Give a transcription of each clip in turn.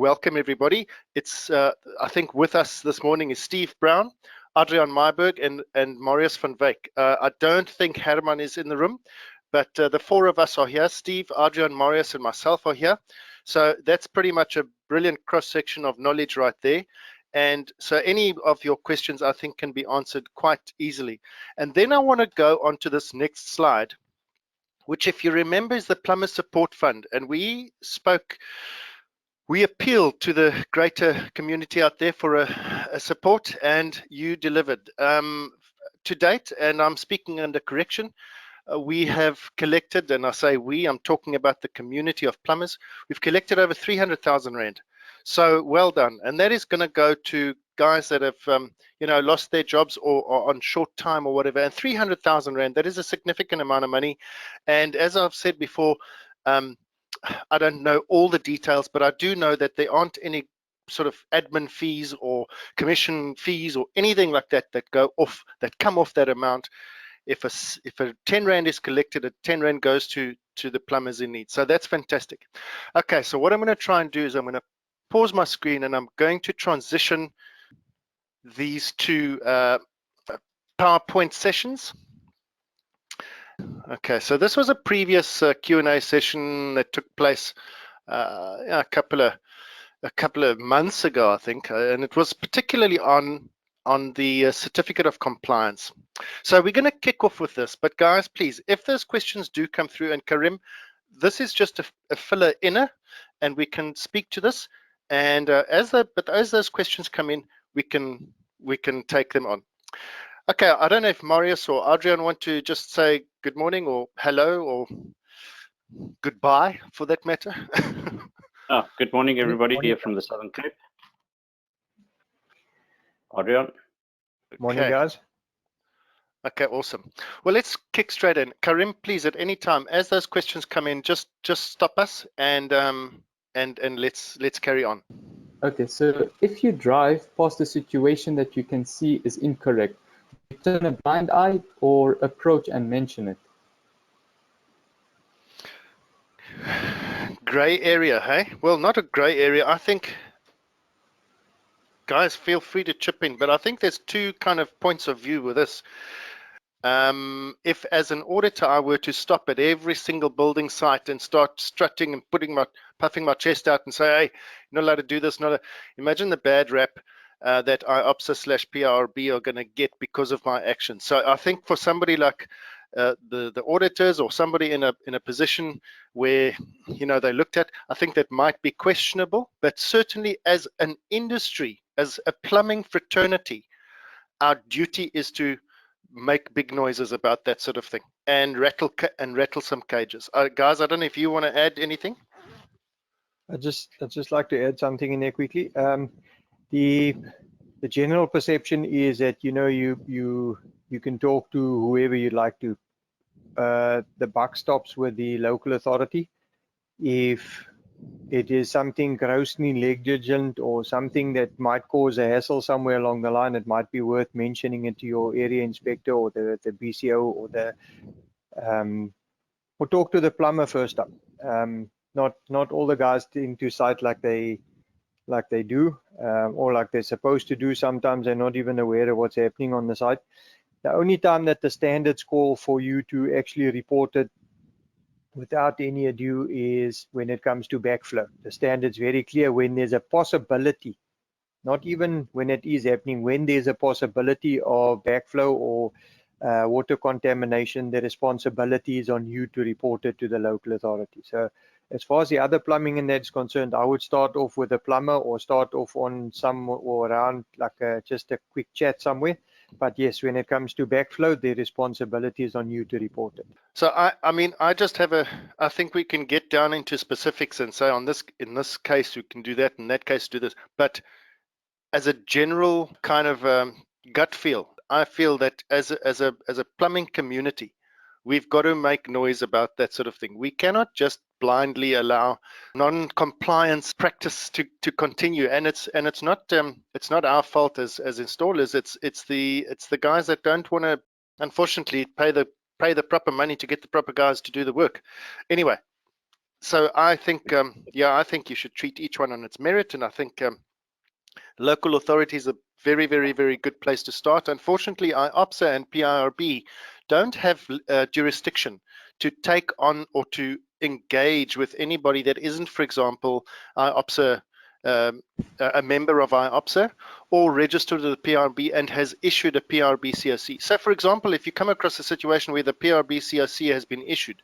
welcome everybody. It's I think with us this morning is Steve Brown, Adrian Myberg, and Marius van Wyk. I don't think Herman is in the room, but the four of us are here. Steve, Adrian, Marius, and myself are here. So that's pretty much a brilliant cross-section of knowledge right there. And so any of your questions, I think, can be answered quite easily. And then I want to go on to this next slide, which, if you remember, is the Plumber Support Fund. And we appealed to the greater community out there for a support, and you delivered. To date, and I'm speaking under correction, we have collected, and I say we, I'm talking about the community of plumbers, we've collected over 300,000 Rand. So well done. And that is going to go to guys that have lost their jobs or on short time or whatever. And 300,000 Rand, that is a significant amount of money. And as I've said before, I don't know all the details, but I do know that there aren't any sort of admin fees or commission fees or anything like that that come off that amount. If a 10 Rand is collected, a 10 Rand goes to the plumbers in need. So that's fantastic. Okay, so what I'm going to try and do is I'm going to pause my screen, and I'm going to transition these two PowerPoint sessions. Okay, so this was a previous Q&A session that took place a couple of months ago, I think, and it was particularly on the certificate of compliance. So we're going to kick off with this, but guys, please, if those questions do come through, and Karim, this is just a filler inner, and we can speak to this. And as those questions come in, we can take them on. Okay, I don't know if Marius or Adrian want to just say good morning or hello or goodbye for that matter. Good morning, everybody, here from the Southern Cape. Adrian. Morning, guys. Okay, awesome. Well, let's kick straight in. Karim, please, at any time as those questions come in, just stop us and let's carry on. Okay, so if you drive past a situation that you can see is incorrect, you turn a blind eye or approach and mention it? Gray area, hey? Well, not a gray area. I think, guys, feel free to chip in, but I think there's two kind of points of view with this. If as an auditor I were to stop at every single building site and start strutting and puffing my chest out and say, hey, you're not allowed to do this, imagine the bad rap that IOPSA / PIRB are going to get because of my actions. So I think for somebody like the auditors or somebody in a position where they looked at, I think that might be questionable, but certainly as an industry, as a plumbing fraternity, our duty is to make big noises about that sort of thing and rattle some cages. Guys, I don't know if you want to add anything. I'd just like to add something in there quickly. The general perception is that you can talk to whoever you'd like to. The buck stops with the local authority. If it is something grossly negligent or something that might cause a hassle somewhere along the line, it might be worth mentioning it to your area inspector or the BCO or talk to the plumber first up. Not all the guys tend to cite like they do or like they're supposed to do. Sometimes they're not even aware of what's happening on the site. The only time that the standards call for you to actually report it without any ado is when it comes to backflow. The standard's very clear when there's a possibility, not even when it is happening, when there's a possibility of backflow or water contamination, the responsibility is on you to report it to the local authority. So as far as the other plumbing and that's concerned, I would start off with a plumber or start off on some or around like just a quick chat somewhere. But yes, when it comes to backflow, the responsibility is on you to report it. So I think we can get down into specifics and say in this case, you can do that, in that case, do this. But as a general kind of gut feel, I feel that as a plumbing community, we've got to make noise about that sort of thing. We cannot just blindly allow non-compliance practice to continue, and it's not our fault as installers. It's the guys that don't want to, unfortunately, pay the proper money to get the proper guys to do the work. Anyway, so I think, I think you should treat each one on its merit, and I think local authorities are very, very, very good place to start. Unfortunately, IOPSA and PIRB don't have jurisdiction to take on or to engage with anybody that isn't, for example, IOPSA, a member of IOPSA, or registered with the PIRB and has issued a PIRB COC. So, for example, if you come across a situation where the PIRB COC has been issued,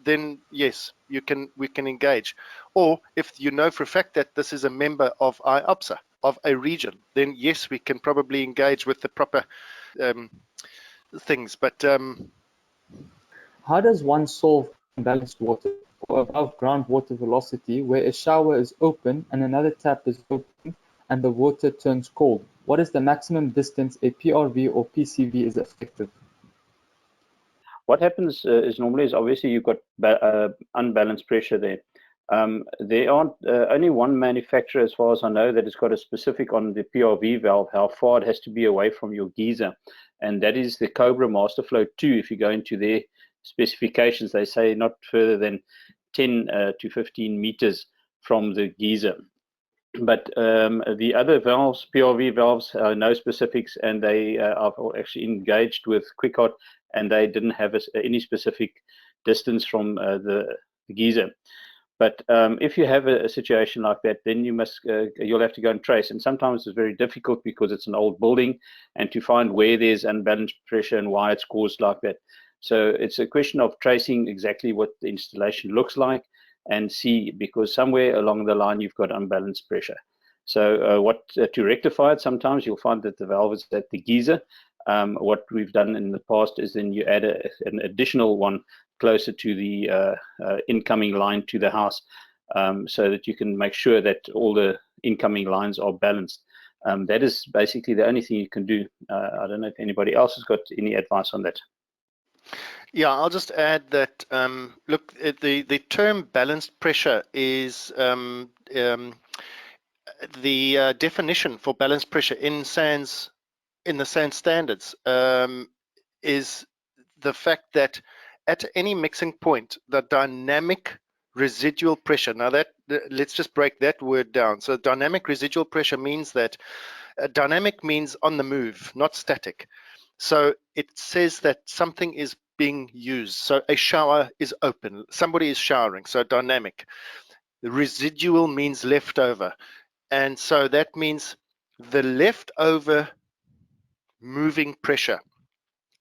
then yes, we can engage. Or if you know for a fact that this is a member of IOPSA, of a region, then yes, we can probably engage with the proper things. But How does one solve unbalanced water or above ground water velocity where a shower is open and another tap is open and the water turns cold? What is the maximum distance a PRV or PCV is effective? What happens is normally obviously you've got unbalanced pressure there. There aren't only one manufacturer, as far as I know, that has got a specific on the PRV valve, how far it has to be away from your geyser, and that is the Cobra Masterflow 2. If you go into their specifications, they say not further than 10 to 15 meters from the geyser. But the other valves, PRV valves, no specifics, and they are actually engaged with QuickHot, and they didn't have any specific distance from the geyser. But if you have a situation like that, then you'll have to go and trace. And sometimes it's very difficult because it's an old building, and to find where there's unbalanced pressure and why it's caused like that. So it's a question of tracing exactly what the installation looks like and see, because somewhere along the line you've got unbalanced pressure. So to rectify it, sometimes you'll find that the valve is at the geyser. What we've done in the past is then you add an additional one closer to the incoming line to the house, so that you can make sure that all the incoming lines are balanced. That is basically the only thing you can do. I don't know if anybody else has got any advice on that. Yeah, I'll just add that, look, the term balanced pressure is the definition for balanced pressure in the SANS standards is the fact that at any mixing point, the dynamic residual pressure, now let's just break that word down. So dynamic residual pressure means that dynamic means on the move, not static. So it says that something is being used. So a shower is open, somebody is showering, so dynamic. The residual means leftover. And so that means the leftover moving pressure.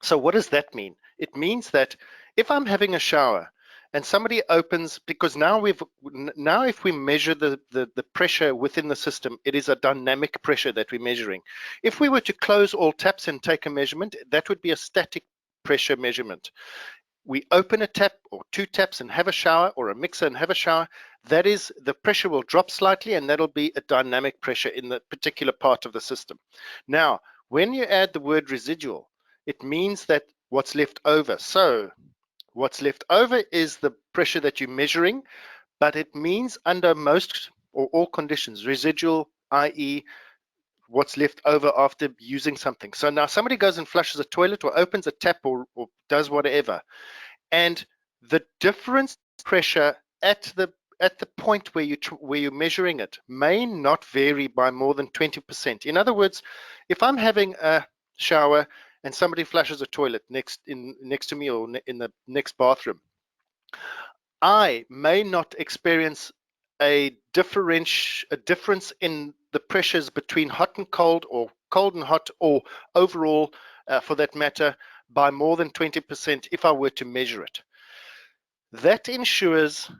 So what does that mean? It means that if I'm having a shower and somebody opens, because now if we measure the pressure within the system, it is a dynamic pressure that we're measuring. If we were to close all taps and take a measurement, that would be a static pressure measurement. We open a tap or two taps and have a shower, or a mixer and have a shower, that is, the pressure will drop slightly, and that'll be a dynamic pressure in the particular part of the system. Now, when you add the word residual, it means that what's left over. So what's left over is the pressure that you're measuring, but it means under most or all conditions, residual, i.e. what's left over after using something. So now somebody goes and flushes a toilet or opens a tap or does whatever, and the difference pressure at the point where you're measuring it may not vary by more than 20%. In other words, if I'm having a shower and somebody flushes a toilet next to me or in the next bathroom, I may not experience a difference in the pressures between hot and cold, or cold and hot, or overall, for that matter, by more than 20% if I were to measure it. That ensures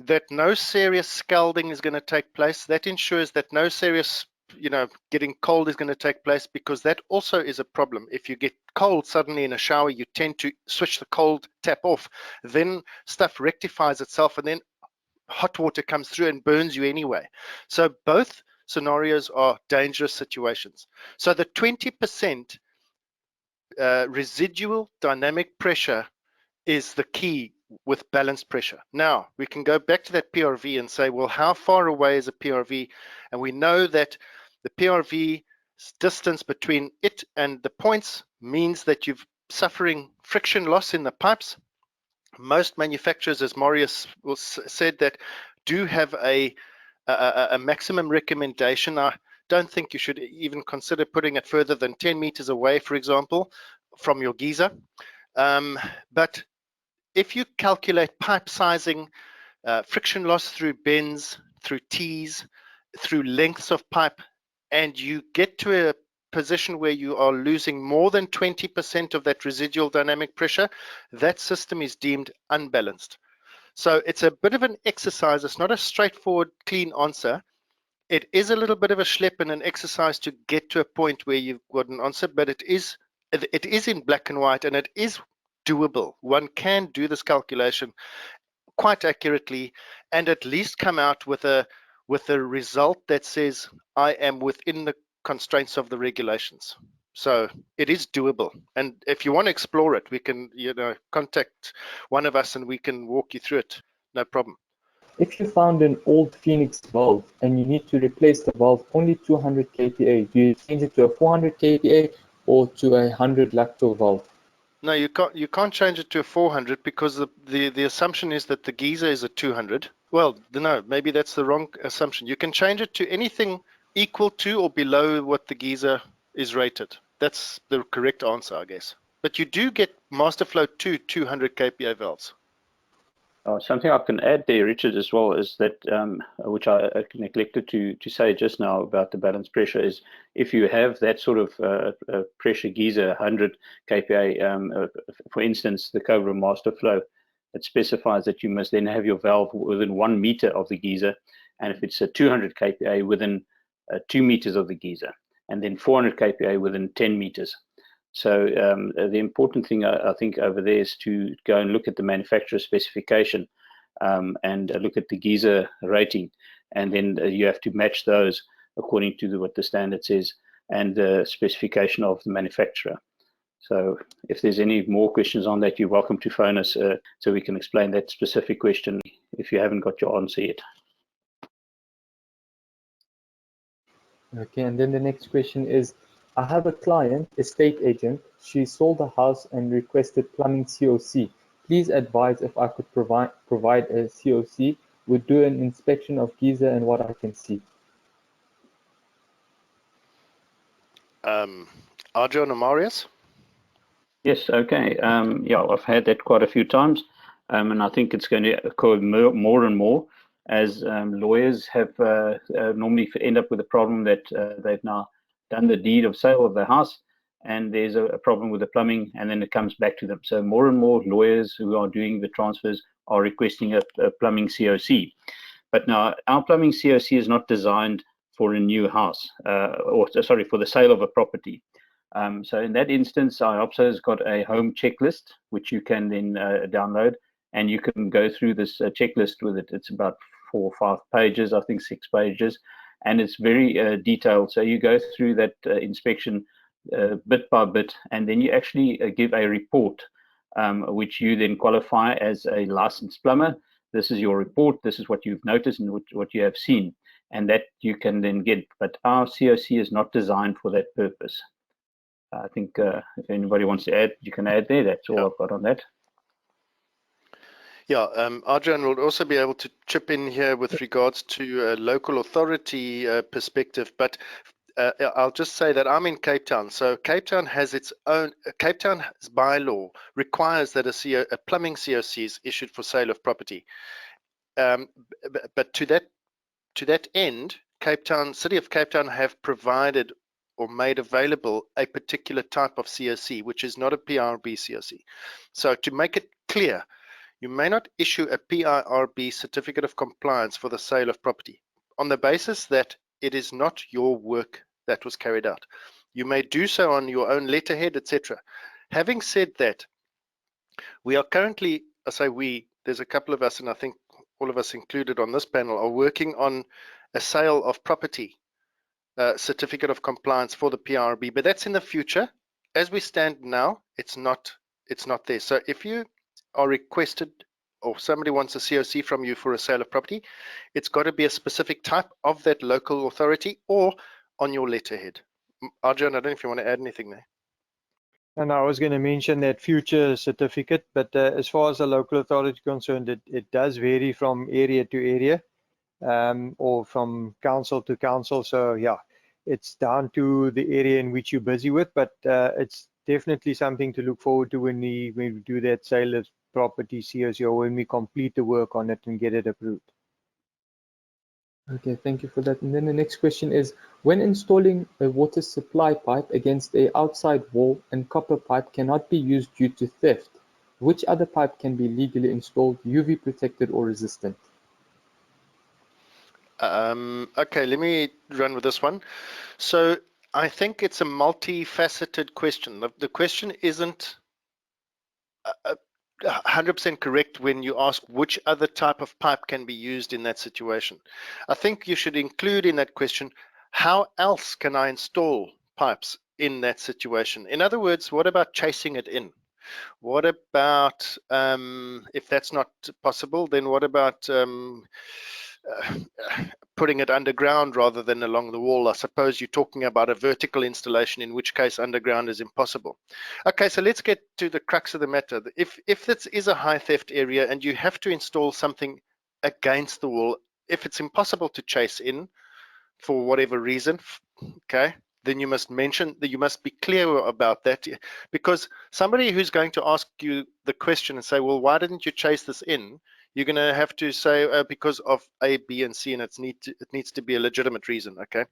that no serious scalding is going to take place. That ensures that no serious, getting cold is going to take place, because that also is a problem. If you get cold suddenly in a shower, you tend to switch the cold tap off. Then stuff rectifies itself, and then hot water comes through and burns you anyway. So both scenarios are dangerous situations. So the 20% residual dynamic pressure is the key with balanced pressure. Now, we can go back to that PRV and say, well, how far away is a PRV? And we know that the PRV distance between it and the points means that you're suffering friction loss in the pipes. Most manufacturers, as Marius said, that do have a maximum recommendation. I don't think you should even consider putting it further than 10 meters away, for example, from your geyser. But if you calculate pipe sizing, friction loss through bends, through tees, through lengths of pipe, and you get to a position where you are losing more than 20% of that residual dynamic pressure, that system is deemed unbalanced. So it's a bit of an exercise. It's not a straightforward, clean answer. It is a little bit of a schlep and an exercise to get to a point where you've got an answer, but it is in black and white, and it is doable. One can do this calculation quite accurately and at least come out with a result that says I am within the constraints of the regulations. So it is doable, and if you want to explore it, we can contact one of us and we can walk you through it, no problem. If you found an old Phoenix valve and you need to replace the valve only 200 kPa, do you change it to a 400 kPa or to a 100 lacto valve? No, you can't change it to a 400 because the assumption is that the geyser is a 200. Well, no, maybe that's the wrong assumption. You can change it to anything equal to or below what the geyser is rated. That's the correct answer, I guess. But you do get Masterflow 200 kPa valves. Something I can add there, Richard, as well, is that, which I neglected to say just now about the balance pressure, is if you have that sort of pressure geyser, 100 kPa, for instance, the Cobra Masterflow, it specifies that you must then have your valve within 1 meter of the geyser, and if it's a 200 kPa, within 2 meters of the geyser, and then 400 kPa within 10 meters. So the important thing I think over there is to go and look at the manufacturer specification and look at the geyser rating, and then you have to match those according to what the standard says and the specification of the manufacturer. So if there's any more questions on that, you're welcome to phone us so we can explain that specific question if you haven't got your answer yet. Okay, and then the next question is, I have a client, estate agent. She sold a house and requested plumbing COC. Please advise if I could provide a COC. Would do an inspection of geyser and what I can see. Arjun or Marius? Yes, okay. Yeah, I've had that quite a few times, and I think it's going to occur more and more as lawyers have normally end up with a problem that they've now done the deed of sale of the house, and there's a problem with the plumbing, and then it comes back to them. So more and more lawyers who are doing the transfers are requesting a plumbing COC. But now our plumbing COC is not designed for a new house, or sorry, for the sale of a property. So in that instance, IOPSA has got a home checklist, which you can then download, and you can go through this checklist with it. It's about 4 or 5 pages, I think 6 pages, and it's very detailed. So you go through that inspection bit by bit, and then you actually give a report, which you then qualify as a licensed plumber. This is your report. This is what you've noticed and what you have seen, and that you can then get. But our COC is not designed for that purpose. I think if anybody wants to add, you can add there. That's all I've got on that. Yeah, Arjun will also be able to chip in here with regards to a local authority perspective, but I'll just say that I'm in Cape Town. So Cape Town has its own, Cape Town's bylaw requires that a plumbing COC is issued for sale of property. But to that end, Cape Town, City of Cape Town have provided or made available a particular type of COC, which is not a PIRB COC. So to make it clear, you may not issue a PIRB certificate of compliance for the sale of property on the basis that it is not your work that was carried out. You may do so on your own letterhead, etc. Having said that, we are currently, I say we, there's a couple of us, and I think all of us included on this panel, are working on a sale of property certificate of compliance for the PIRB, but that's in the future. As we stand now, it's not there. So if you are requested or somebody wants a COC from you for a sale of property, it's got to be a specific type of that local authority or on your letterhead. Arjun, I don't know if you want to add anything there. And I was going to mention that future certificate, but as far as the local authority is concerned, it does vary from area to area, or from council to council. So yeah, it's down to the area in which you're busy with, but it's definitely something to look forward to when we do that sale of property COC, or when we complete the work on it and get it approved. Okay, thank you for that. And then the next question is, when installing a water supply pipe against a outside wall and copper pipe cannot be used due to theft, which other pipe can be legally installed, UV protected or resistant? Okay, let me run with this one. So I think it's a multifaceted question. The question isn't 100% correct when you ask which other type of pipe can be used in that situation. I think you should include in that question, how else can I install pipes in that situation? In other words, what about chasing it in? What about, if that's not possible, then what about putting it underground rather than along the wall? I suppose you're talking about a vertical installation, in which case underground is impossible. Okay, so let's get to the crux of the matter. If this is a high theft area and you have to install something against the wall, if it's impossible to chase in for whatever reason, okay, then you must mention that, you must be clear about that, because somebody who's going to ask you the question and say, well, why didn't you chase this in? You're going to have to say because of A, B, and C, and it needs to be a legitimate reason. Okay,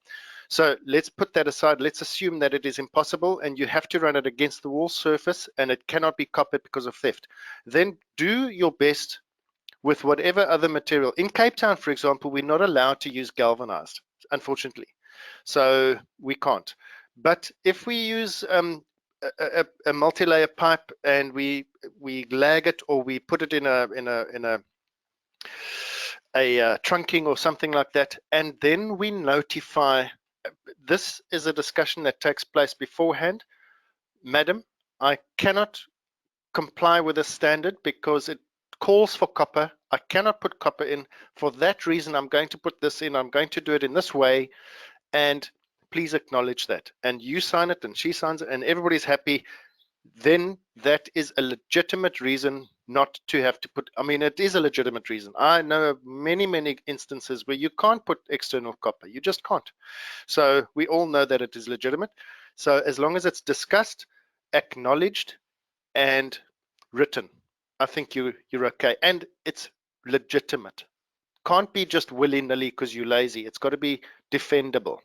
so let's put that aside. Let's assume that it is impossible and you have to run it against the wall surface and it cannot be copied because of theft. Then do your best with whatever other material. In Cape Town, for example, we're not allowed to use galvanized, unfortunately. So we can't. But if we use a multi-layer pipe and we lag it, or we put it in a trunking or something like that, and then we notify, this is a discussion that takes place beforehand. Madam, I cannot comply with the standard because it calls for copper. I cannot put copper in. For that reason, I'm going to put this in. I'm going to do it in this way, and please acknowledge that. And you sign it and she signs it and everybody's happy. Then that is a legitimate reason not to have to put, I mean, it is a legitimate reason. I know of many instances where you can't put external copper. You just can't. So we all know that it is legitimate. So as long as it's discussed, acknowledged, and written, I think you're okay. And it's legitimate. Can't be just willy-nilly because you're lazy. It's got to be defendable.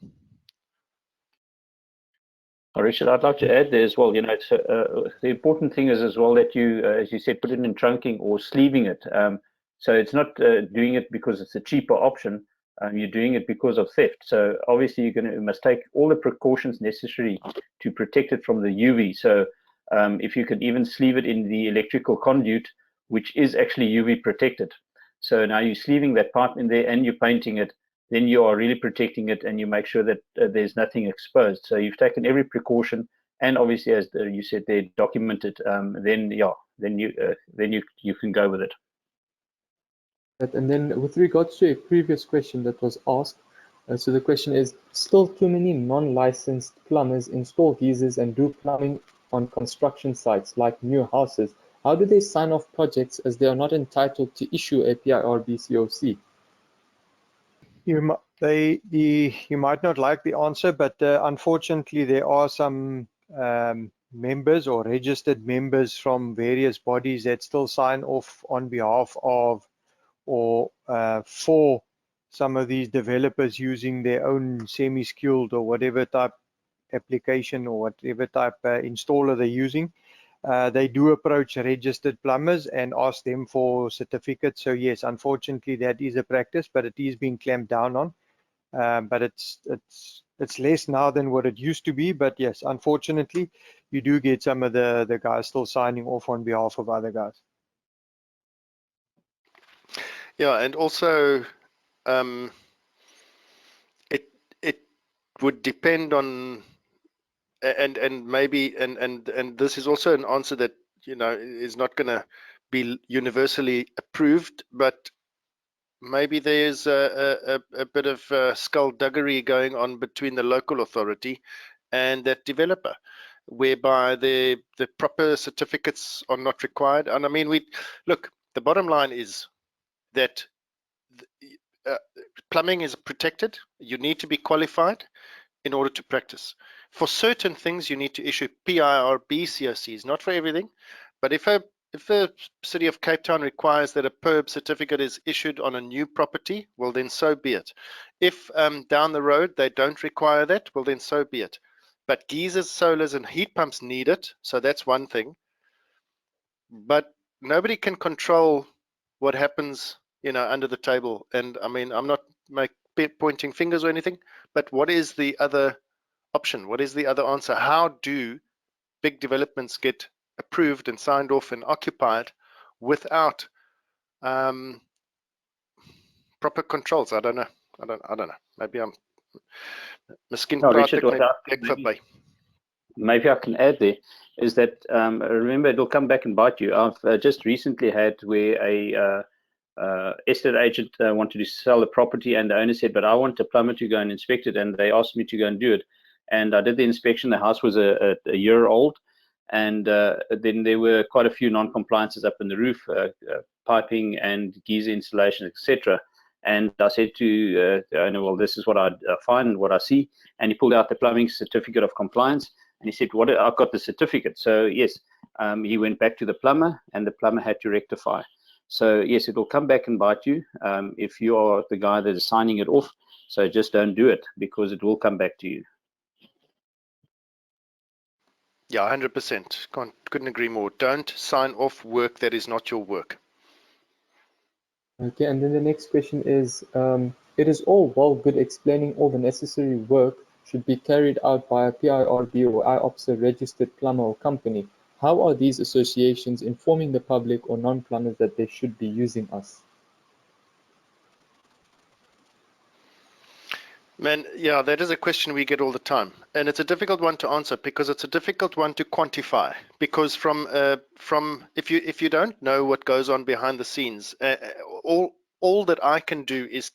Richard, I'd like to add there as well. You know, it's, the important thing is as well that you, as you said, put it in trunking or sleeving it. So it's not doing it because it's a cheaper option. You're doing it because of theft. So obviously you must take all the precautions necessary to protect it from the UV. So if you can even sleeve it in the electrical conduit, which is actually UV protected. So now you're sleeving that pipe in there and you're painting it, then you are really protecting it and you make sure that there's nothing exposed. So you've taken every precaution, and obviously, as you said, they're documented. Then you can go with it. And then with regards to a previous question that was asked, so the question is, still too many non-licensed plumbers install geysers and do plumbing on construction sites like new houses. How do they sign off projects as they are not entitled to issue a PIRB COC? You might not like the answer, but unfortunately there are some members or registered members from various bodies that still sign off on behalf of or for some of these developers using their own semi-skilled or whatever type application or whatever type installer they're using. They do approach registered plumbers and ask them for certificates. So yes, unfortunately that is a practice, but it is being clamped down on. But it's less now than what it used to be. But yes, unfortunately, you do get some of the guys still signing off on behalf of other guys. Yeah, and also it would depend on, and maybe and this is also an answer that, you know, is not going to be universally approved, but maybe there's a bit of skullduggery going on between the local authority and that developer. whereby the proper certificates are not required. And I mean, look, the bottom line is that plumbing is protected. You need to be qualified in order to practice. For certain things, you need to issue PIRB COCs, not for everything. But if the City of Cape Town requires that a PIRB certificate is issued on a new property, well, then so be it. If down the road they don't require that, well, then so be it. But geysers, solars, and heat pumps need it, so that's one thing. But nobody can control what happens, under the table. And I mean, I'm not pointing fingers or anything, but what is the other option? What is the other answer? How do big developments get approved and signed off and occupied without proper controls? I don't know. I don't know. Maybe I'm miskien No, praat Richard, ek net verby. maybe I can add there is that remember, it'll come back and bite you. I've just recently had where a estate agent wanted to sell a property, and the owner said, but I want a plumber to go and inspect it, and they asked me to go and do it. And I did the inspection. The house was a year old, and then there were quite a few non-compliances up in the roof, piping and geyser installation, etc. And I said to the owner, well, this is what I find and what I see. And he pulled out the plumbing certificate of compliance, and he said, what, I've got the certificate. So yes, he went back to the plumber, and the plumber had to rectify. So yes, it will come back and bite you if you are the guy that is signing it off. So just don't do it, because it will come back to you. Yeah, 100%. Couldn't agree more. Don't sign off work that is not your work. Okay, and then the next question is, it is all well good explaining all the necessary work should be carried out by a PIRB or IOPSA registered plumber or company. How are these associations informing the public or non-plumbers that they should be using us? Man, yeah, that is a question we get all the time, and it's a difficult one to answer because it's a difficult one to quantify. Because from if you don't know what goes on behind the scenes, all that I can do is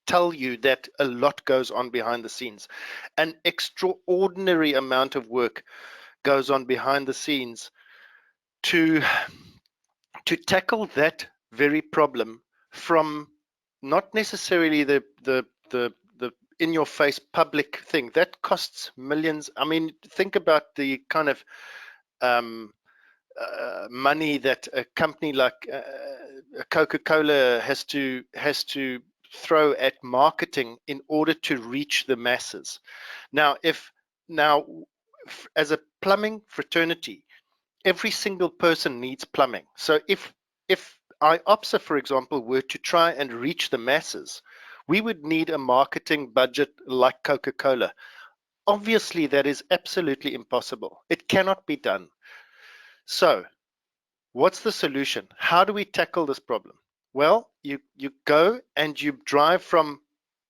tell you that a lot goes on behind the scenes. An extraordinary amount of work goes on behind the scenes to tackle that very problem, from not necessarily the in your face public thing that costs millions. I mean, think about the kind of money that a company like Coca-Cola has to throw at marketing in order to reach the masses. Now, as a plumbing fraternity, every single person needs plumbing. So if IOPSA, for example, were to try and reach the masses, we would need a marketing budget like Coca-Cola. Obviously, that is absolutely impossible. It cannot be done. So what's the solution? How do we tackle this problem? Well, you go and you drive from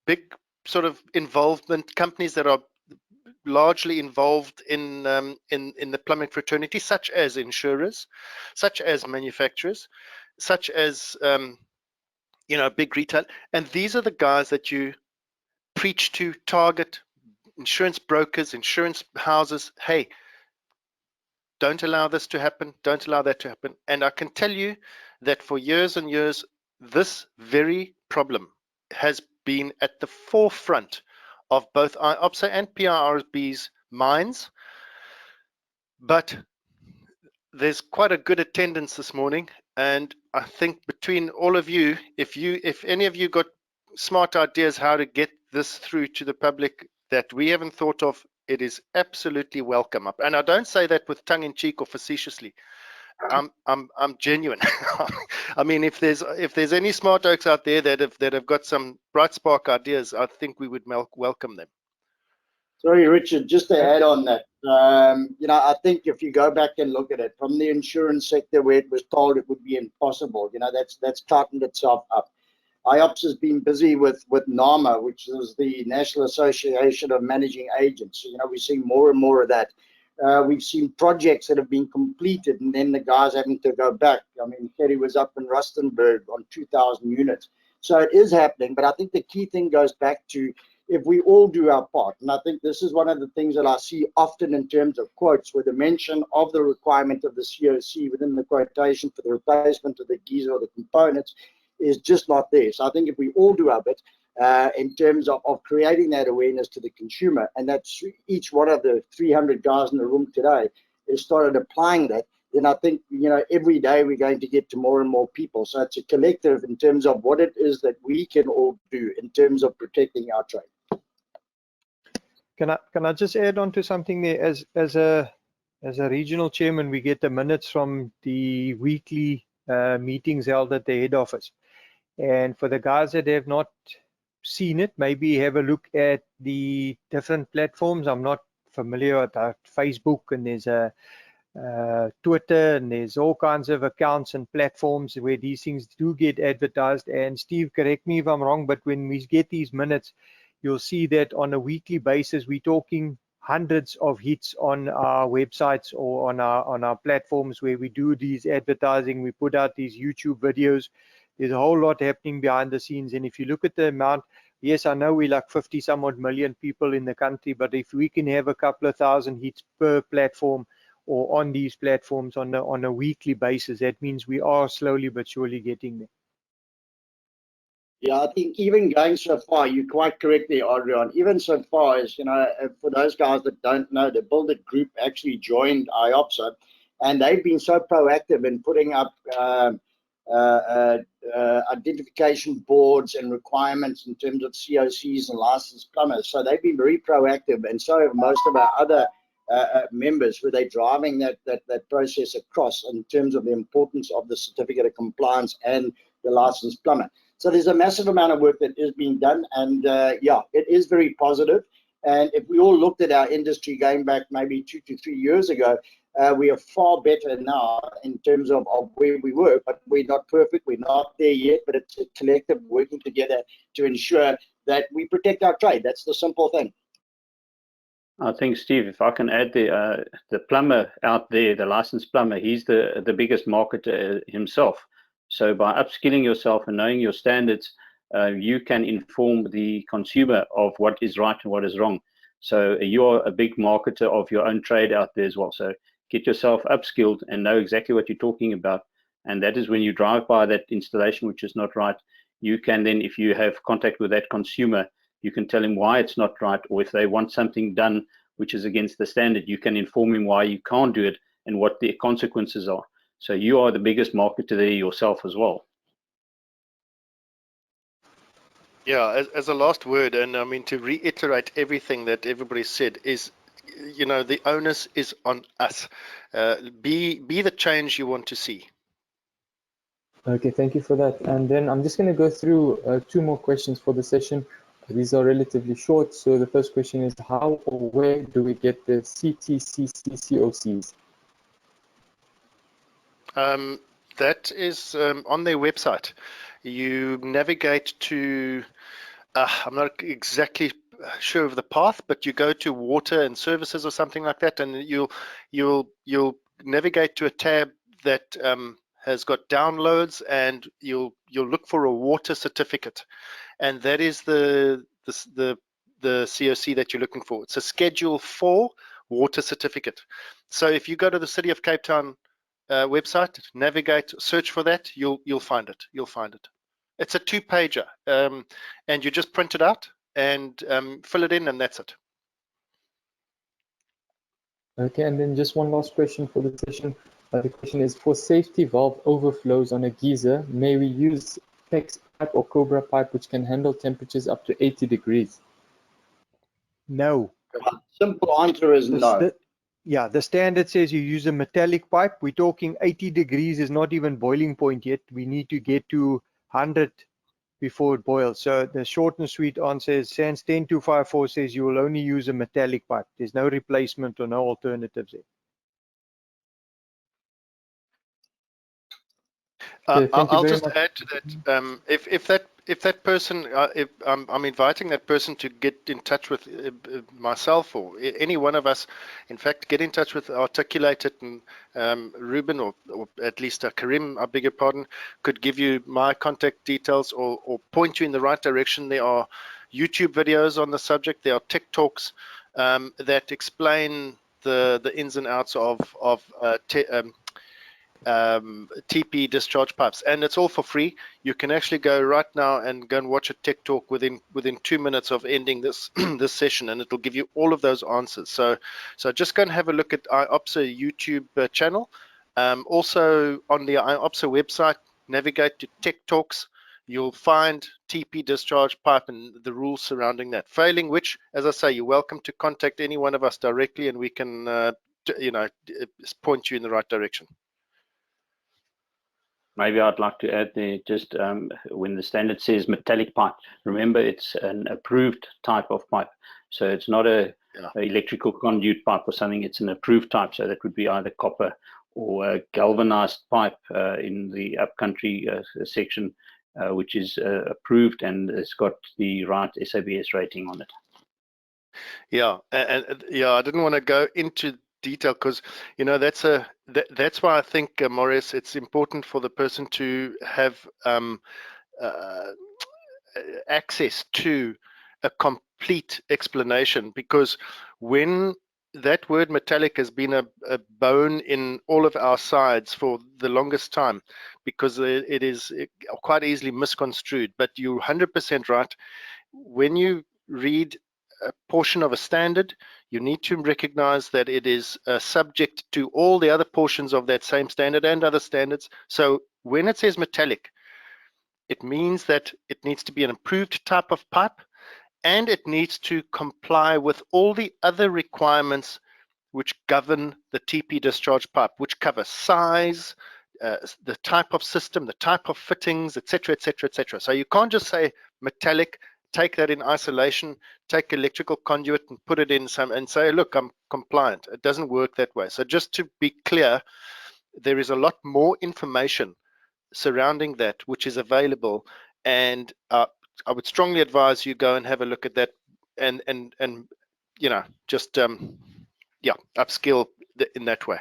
big sort of involvement companies that are largely involved in the plumbing fraternity, such as insurers, such as manufacturers, such as big retail, and these are the guys that you preach to, target, insurance brokers, insurance houses. Hey, don't allow this to happen, don't allow that to happen. And I can tell you that for years and years, this very problem has been at the forefront of both IOPSA and PIRB's minds. But there's quite a good attendance this morning, and I think between all of you, if any of you got smart ideas how to get this through to the public that we haven't thought of, it is absolutely welcome. And I don't say that with tongue in cheek or facetiously. I'm genuine. I mean, if there's any smart oaks out there that have got some bright spark ideas, I think we would welcome them. Sorry, Richard, just to add on that, I think if you go back and look at it from the insurance sector, where it was told it would be impossible, that's tightened itself up. IOPS has been busy with NAMA, which is the National Association of Managing Agents. We're seeing more and more of that. We've seen projects that have been completed, and then the guys having to go back. I mean, Kerry was up in Rustenburg on 2,000 units. So it is happening, but I think the key thing goes back to if we all do our part. And I think this is one of the things that I see often in terms of quotes, where the mention of the requirement of the COC within the quotation for the replacement of the geyser or the components is just not there. So I think if we all do our bit in terms of creating that awareness to the consumer, and that's each one of the 300 guys in the room today has started applying that, then I think, you know, every day we're going to get to more and more people. So it's a collective in terms of what it is that we can all do in terms of protecting our trade. Can I just add on to something there? As a regional chairman, we get the minutes from the weekly meetings held at the head office. And for the guys that have not seen it, maybe have a look at the different platforms. I'm not familiar with Facebook, and there's a Twitter, and there's all kinds of accounts and platforms where these things do get advertised. And Steve, correct me if I'm wrong, but when we get these minutes, you'll see that on a weekly basis, we're talking hundreds of hits on our websites or on our platforms where we do these advertising. We put out these YouTube videos. There's a whole lot happening behind the scenes. And if you look at the amount, yes, I know we're like 50 some odd million people in the country, but if we can have a couple of thousand hits per platform or on these platforms on a weekly basis, that means we are slowly but surely getting there. Yeah, I think even going so far, you're quite correct there, Adrian. Even so far as, you know, for those guys that don't know, the Build It group actually joined IOPSA, and they've been so proactive in putting up identification boards and requirements in terms of COCs and licensed plumbers. So they've been very proactive, and so have most of our other members, where they're driving that process across in terms of the importance of the certificate of compliance and the licensed plumber. So there's a massive amount of work that is being done, and yeah, it is very positive. And if we all looked at our industry going back maybe 2 to 3 years ago, we are far better now in terms of where we were, but we're not perfect. We're not there yet, but it's a collective working together to ensure that we protect our trade. That's the simple thing. I think, Steve, if I can add, the plumber out there, the licensed plumber, he's the biggest marketer himself. So by upskilling yourself and knowing your standards, you can inform the consumer of what is right and what is wrong. So you're a big marketer of your own trade out there as well. So get yourself upskilled and know exactly what you're talking about. And that is when you drive by that installation which is not right, you can then, if you have contact with that consumer, you can tell him why it's not right, or if they want something done which is against the standard, you can inform him why you can't do it and what the consequences are. So you are the biggest marketer there yourself as well. Yeah, as a last word, and I mean to reiterate everything that everybody said, is, you know, the onus is on us. Be the change you want to see. Okay, thank you for that. And then I'm just going to go through 2 more questions for the session. These are relatively short. So the first question is, how or where do we get the CTCC COCs? That is on their website. You navigate to, I'm not exactly sure of the path, but you go to water and services or something like that, and you'll navigate to a tab that has got downloads, and you'll look for a water certificate, and that is the COC that you're looking for. It's a Schedule 4 water certificate. So if you go to the City of Cape Town website, navigate, search for that, you'll find it. You'll find it. It's a 2-pager, and you just print it out and fill it in, and that's it. Okay, and then just one last question for the session. The question is, for safety valve overflows on a geyser, may we use PEX pipe or Cobra pipe which can handle temperatures up to 80 degrees? No. Simple answer is no. Yeah, the standard says you use a metallic pipe. We're talking 80 degrees is not even boiling point yet. We need to get to 100 before it boils. So the short and sweet answer is SANS 10254 says you will only use a metallic pipe. There's no replacement or no alternatives there. I'll just add to that. If that person, I'm inviting that person to get in touch with myself or any one of us. In fact, get in touch with Articulate It, and Ruben or at least Karim, I beg your pardon, could give you my contact details or point you in the right direction. There are YouTube videos on the subject. There are TikToks that explain the ins and outs of TP discharge pipes, and it's all for free. You can actually go right now and go and watch a TikTok within 2 minutes of ending this this session, and it'll give you all of those answers. So just go and have a look at IOPSA YouTube channel. Also on the IOPSA website, navigate to TikToks. You'll find TP discharge pipe and the rules surrounding that. Failing which, as I say, you're welcome to contact any one of us directly, and we can point you in the right direction. Maybe I'd like to add there, just when the standard says metallic pipe, remember it's an approved type of pipe. So it's not a electrical conduit pipe or something, it's an approved type. So that would be either copper or a galvanized pipe in the upcountry section, which is approved and it's got the right SABS rating on it. Yeah, and I didn't want to go into detail because that's why I think Maurice, it's important for the person to have access to a complete explanation, because when that word metallic has been a bone in all of our sides for the longest time, because it is quite easily misconstrued. But you're 100% right. When you read a portion of a standard, you need to recognize that it is subject to all the other portions of that same standard and other standards. So when it says metallic, it means that it needs to be an approved type of pipe, and it needs to comply with all the other requirements which govern the TP discharge pipe, which cover size, the type of system, the type of fittings, etc., etc., etc. So you can't just say metallic, take that in isolation, take electrical conduit and put it in some and say, look, I'm compliant. It doesn't work that way. So just to be clear, there is a lot more information surrounding that which is available, and I would strongly advise you go and have a look at that, and just upskill in that way.